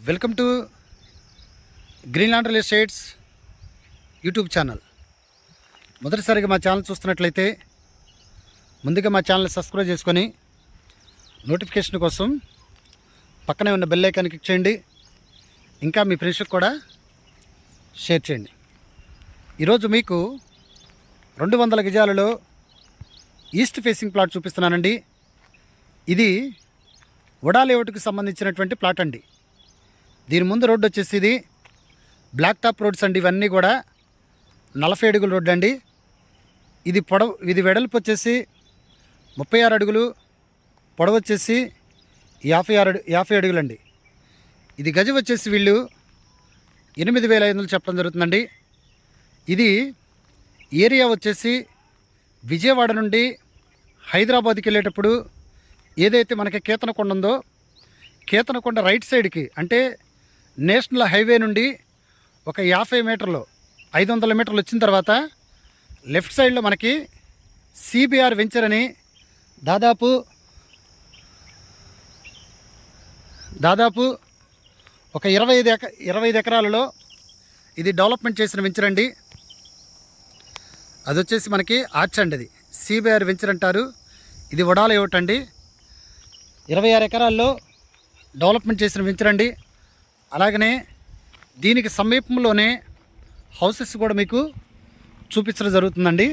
Welcome to Greenland real estates YouTube channel. మొదటిసారిగా మా channel చూస్తున్నట్లయితే ముందుగా మా ఛానల్ సబ్స్క్రైబ్ చేసుకొని నోటిఫికేషన్ కోసం పక్కనే ఉన్న బెల్ ఐకాన్ క్లిక్ చేయండి. ఇంకా మీ ఫ్రెండ్స్కి కూడా షేర్ చేయండి. ఈరోజు మీకు 200 గజాలలో ఈస్ట్ ఫేసింగ్ ప్లాట్ చూపిస్తున్నానండి. ఇది వడా లేఅవుట్కి సంబంధించినటువంటి ప్లాట్ అండి. దీని ముందు రోడ్డు వచ్చేసి ఇది బ్లాక్ టాప్ రోడ్స్ అండి. ఇవన్నీ కూడా 40 అడుగుల రోడ్డు అండి. ఇది వెడల్పు వచ్చేసి 36 అడుగులు, పొడవు వచ్చేసి 50 అడుగులండి. ఇది గజం వచ్చేసి వీళ్ళు 8,500 చెప్పడం జరుగుతుందండి. ఇది ఏరియా వచ్చేసి విజయవాడ నుండి హైదరాబాద్కి వెళ్ళేటప్పుడు ఏదైతే మనకి కేతనకొండ ఉందో, కేతనకొండ రైట్ సైడ్కి అంటే నేషనల్ హైవే నుండి ఒక 50 మీటర్లు 500 మీటర్లు వచ్చిన తర్వాత లెఫ్ట్ సైడ్లో మనకి సిబిఆర్ వెంచర్ అని దాదాపు ఒక 25 ఎకరాలలో ఇది డెవలప్మెంట్ చేసిన వెంచర్ అండి. అది వచ్చేసి మనకి ఆర్చ్ అండి. అది సిబిఆర్ వెంచర్ అంటారు. ఇది వడా లేఅవుట్ అండి. 26 ఎకరాల్లో డెవలప్మెంట్ చేసిన వెంచర్ అండి. అలాగనే దీనికి సమీపంలోనే హౌసెస్ కూడా మీకు చూపించడం జరుగుతుందండి.